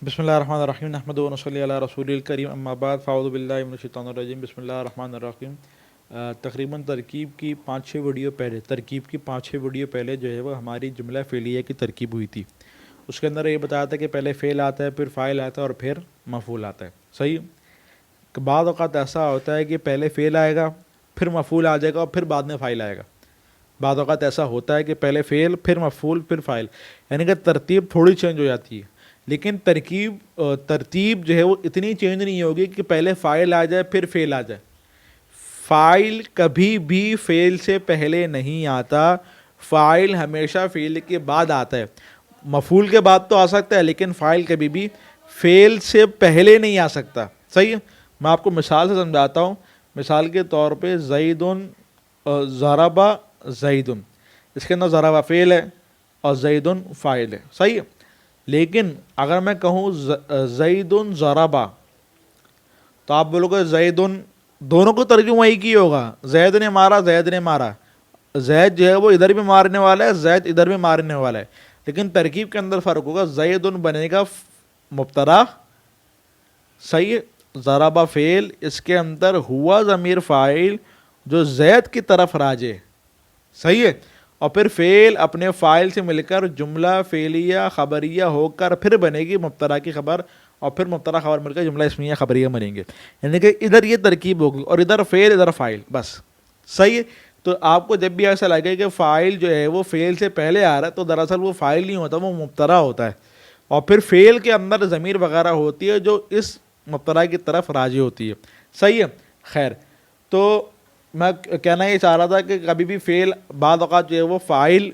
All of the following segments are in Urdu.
بسم اللہ الرحمن الرحیم نحمد و نصلی علی رسول الکریم اما بعد فاعوذ باللہ من الشیطان الرجیم بسم اللہ الرحمن الرحیم۔ تقریباً ترکیب کی 5-6 ویڈیو پہلے جو ہے وہ ہماری جملہ فعلیہ کی ترکیب ہوئی تھی۔ اس کے اندر یہ بتایا تھا کہ پہلے فعل آتا ہے، پھر فاعل آتا ہے اور پھر مفعول آتا ہے، صحیح۔ بعض اوقات ایسا ہوتا ہے کہ پہلے فعل آئے گا، پھر مفعول آ جائے گا اور پھر بعد میں فاعل آئے گا۔ بعض اوقات ایسا ہوتا ہے کہ پہلے فعل پھر مفعول پھر فاعل، یعنی کہ ترتیب تھوڑی چینج ہو جاتی ہے، لیکن ترتیب جو ہے وہ اتنی چینج نہیں ہوگی کہ پہلے فاعل آ جائے پھر فعل آ جائے۔ فاعل کبھی بھی فعل سے پہلے نہیں آتا، فاعل ہمیشہ فعل کے بعد آتا ہے۔ مفعول کے بعد تو آ سکتا ہے لیکن فاعل کبھی بھی فعل سے پہلے نہیں آ سکتا، صحیح ہے۔ میں آپ کو مثال سے سمجھاتا ہوں۔ مثال کے طور پہ زیدن ضرب زیدن، اس کے اندر ضرب فعل ہے اور زیدن فاعل ہے، صحیح ہے۔ لیکن اگر میں کہوں زیدن ضربا، تو آپ بولو گے زیدن، دونوں کو ترجمہ وہی کی ہوگا، زید نے مارا زید نے مارا، زید جو ہے وہ ادھر بھی مارنے والا ہے، زید ادھر بھی مارنے والا ہے، لیکن ترکیب کے اندر فرق ہوگا۔ زیدن بنے گا مبتدا، صحیح ہے، ضربا فعل، اس کے اندر ہوا ضمیر فاعل جو زید کی طرف راجع، صحیح ہے، اور پھر فعل اپنے فاعل سے مل کر جملہ فعلیہ خبریہ ہو کر پھر بنے گی مبتدا کی خبر، اور پھر مبتدا خبر مل کر جملہ اسمیہ خبریہ بنیں گے، یعنی کہ ادھر یہ ترکیب ہوگی اور ادھر فعل ادھر فاعل، بس، صحیح ہے۔ تو آپ کو جب بھی ایسا لگے کہ فاعل جو ہے وہ فعل سے پہلے آ رہا ہے، تو دراصل وہ فاعل نہیں ہوتا، وہ مبتدا ہوتا ہے، اور پھر فعل کے اندر ضمیر وغیرہ ہوتی ہے جو اس مبتدا کی طرف راجع ہوتی ہے، صحیح ہے۔ خیر، تو میں کہنا یہ چاہ رہا تھا کہ کبھی بھی فعل بعض اوقات جو ہے وہ فاعل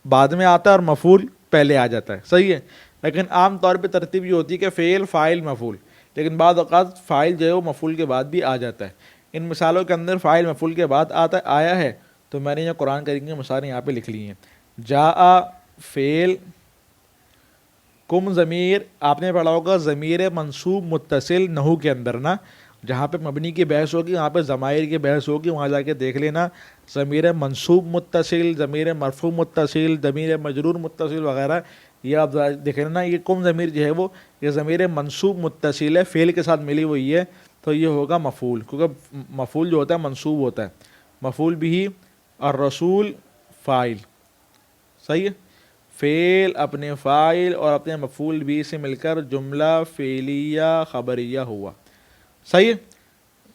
بعد میں آتا ہے اور مفعول پہلے آ جاتا ہے، صحیح ہے، لیکن عام طور پہ ترتیب یہ ہوتی ہے کہ فعل فاعل مفعول، لیکن بعض اوقات فاعل جو ہے وہ مفعول کے بعد بھی آ جاتا ہے۔ ان مثالوں کے اندر فاعل مفعول کے بعد آیا ہے، تو میں نے یہ قرآن کریم کی مثالیں یہاں پہ لکھ لی ہیں۔ جاء فعل، کم ضمیر، آپ نے پڑھا ہوگا ضمیر منصوب متصل نحو کے اندر نا، جہاں پہ مبنی کی بحث ہوگی وہاں پہ ضمائر کی بحث ہوگی، وہاں جا کے دیکھ لینا، ضمیر منصوب متصل، ضمیر مرفوع متصل، ضمیر مجرور متصل وغیرہ، یہ آپ دیکھ لینا۔ یہ کم ضمیر جو ہے وہ یہ ضمیر منصوب متصل ہے، فعل کے ساتھ ملی ہوئی ہے، تو یہ ہوگا مفعول، کیونکہ مفعول جو ہوتا ہے منصوب ہوتا ہے، مفعول بھی اور رسول فاعل، صحیح ہے۔ فعل اپنے فاعل اور اپنے مفعول بھی سے مل کر جملہ فعلیہ خبریہ ہوا، صحیح ہے۔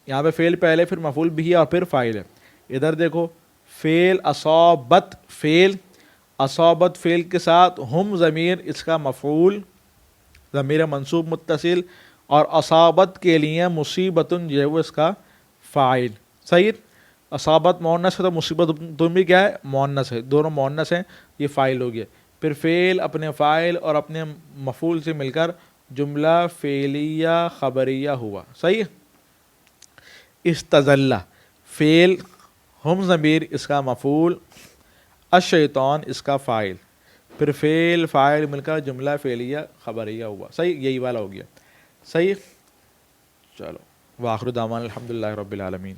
یہاں پہ فعل پہلے، پھر مفعول بھی ہے اور پھر فاعل ہے۔ ادھر دیکھو، فعل اصابت فعل، اصابت فعل کے ساتھ ہم ضمیر اس کا مفعول، ضمیر منصوب متصل، اور اصابت کے لیے مصیبتن جو ہے وہ اس کا فاعل، صحیح۔ اصابت مؤنث ہے تو مصیبت تم بھی کیا ہے، مؤنث ہے، دونوں مؤنث ہیں، یہ فاعل ہو گیا۔ پھر فعل اپنے فاعل اور اپنے مفعول سے مل کر جملہ فعلیہ خبریہ ہوا، صحیح ہے۔ استظل فعل، ہم ضمیر اس کا مفعول، الشیطان اس کا فاعل، پھر فعل فاعل مل کر جملہ فعلیہ خبریہ ہوا، صحیح، یہی والا ہو گیا، صحیح۔ چلو، وآخر دعوانا الحمدللہ رب العالمین۔